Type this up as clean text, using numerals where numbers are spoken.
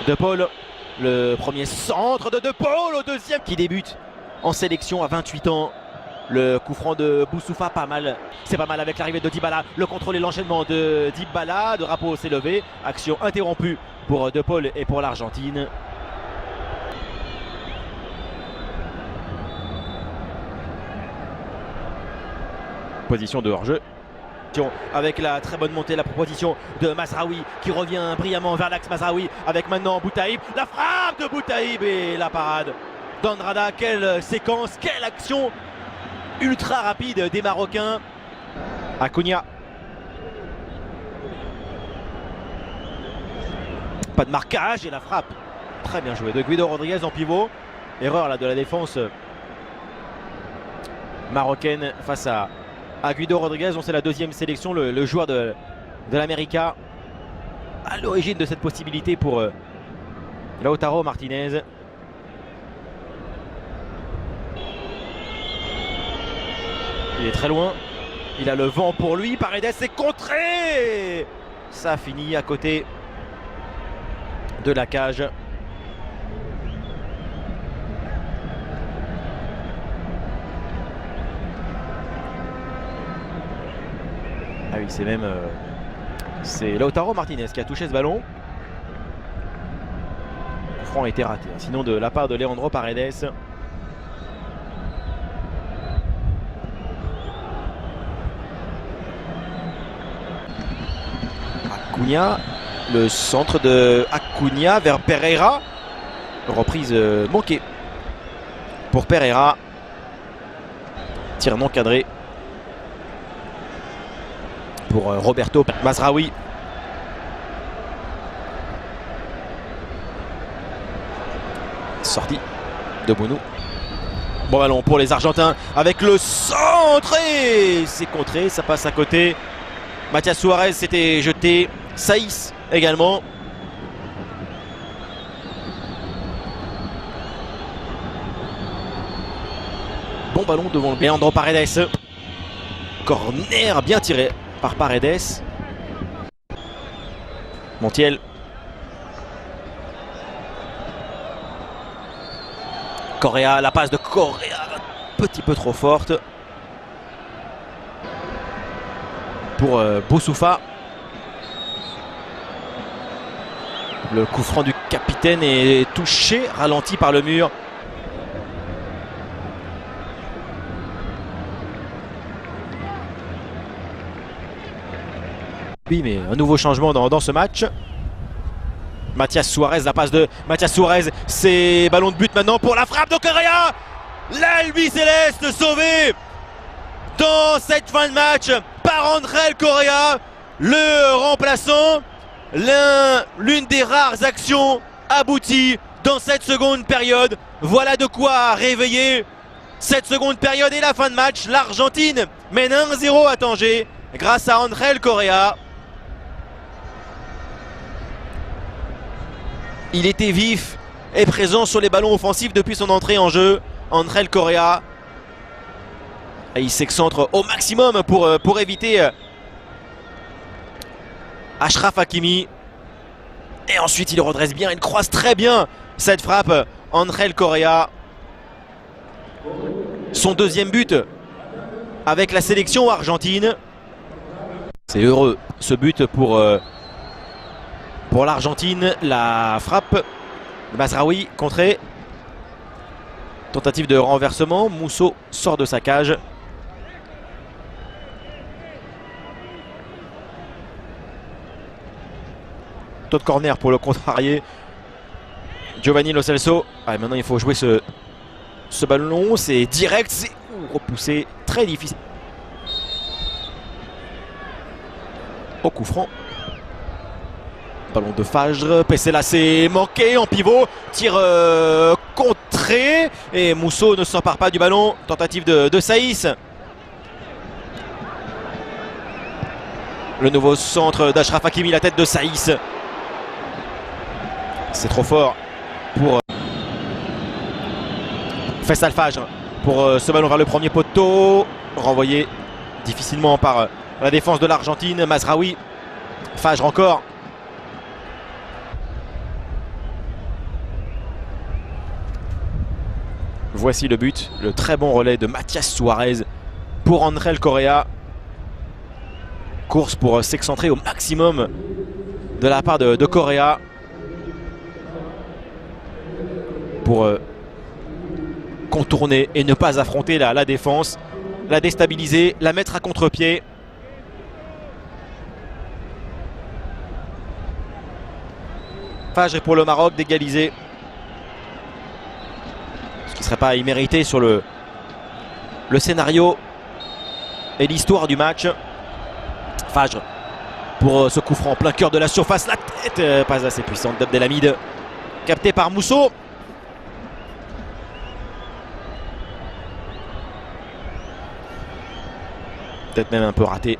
De Paul, le premier centre de Paul au deuxième qui débute en sélection à 28 ans. Le coup franc de Boussoufa, pas mal. C'est pas mal avec l'arrivée de Dybala. Le contrôle et l'enchaînement de Dybala. De Rapo s'est levé. Action interrompue pour De Paul et pour l'Argentine. Position de hors-jeu. Avec la très bonne montée, la proposition de Mazraoui qui revient brillamment vers l'axe. Mazraoui avec maintenant Boutaïb. La frappe de Boutaïb et la parade d'Andrada. Quelle séquence, quelle action ultra rapide des Marocains. Acuna. Pas de marquage et la frappe. Très bien joué de Guido Rodriguez en pivot. Erreur là de la défense marocaine face à Guido Rodriguez. On sait la deuxième sélection, le joueur de l'América à l'origine de cette possibilité pour Lautaro Martinez. Il est très loin, il a le vent pour lui. Paredes est contré. Ça finit à côté de la cage. Ah oui, c'est même c'est Lautaro Martinez qui a touché ce ballon. Le franc a été raté, sinon de la part de Leandro Paredes. Acuna, le centre de Acuna vers Pereira. Reprise manquée pour Pereira. Tir non cadré pour Roberto Mazraoui. Sortie de Bounou. Bon ballon pour les Argentins avec le centre et c'est contré, ça passe à côté. Mathias Suarez s'était jeté, Saïs également. Bon ballon devant le Leandro Paredes. Corner bien tiré par Paredes. Montiel. Correa, la passe de Correa, un petit peu trop forte. Pour Boussoufa. Le coup franc du capitaine est touché, ralenti par le mur. Oui, mais un nouveau changement dans ce match. Mathias Suarez, la passe de Mathias Suarez, c'est ballon de but maintenant pour la frappe de Correa. L'Albi Céleste sauvé dans cette fin de match par André Correa, le remplaçant. L'une des rares actions abouties dans cette seconde période. Voilà de quoi réveiller cette seconde période et la fin de match. L'Argentine mène 1-0 à Tanger grâce à André Correa. Il était vif et présent sur les ballons offensifs depuis son entrée en jeu. André Correa. Et il s'excentre au maximum pour éviter Achraf Hakimi. Et ensuite il redresse bien, il croise très bien cette frappe. André Correa. Son deuxième but avec la sélection argentine. C'est heureux ce but pour l'Argentine. La frappe de Mazraoui contrée. Tentative de renversement. Musso sort de sa cage. Taux de corner pour le contrarié. Giovanni Lo Celso. Ah, maintenant il faut jouer ce ballon. C'est direct. C'est repoussé. Très difficile. Au coup franc. Ballon de Fajr. Pesela c'est manqué en pivot. Tir contré. Et Musso ne s'empare pas du ballon. Tentative de Saïs. Le nouveau centre d'Achraf Hakimi. La tête de Saïs. C'est trop fort pour Faisal Fajr pour ce ballon vers le premier poteau. Renvoyé difficilement par la défense de l'Argentine. Mazraoui. Fajr encore. Voici le but, le très bon relais de Mathias Suarez pour Angel Correa. Course pour s'excentrer au maximum de la part de Correa. Pour contourner et ne pas affronter la défense, la déstabiliser, la mettre à contre-pied. Fajr pour le Maroc d'égaliser. Ce qui ne serait pas immérité sur le scénario et l'histoire du match. Fajr pour ce coup franc en plein cœur de la surface. La tête pas assez puissante d'Abdelhamid. Capté par Mousso. Peut-être même un peu raté.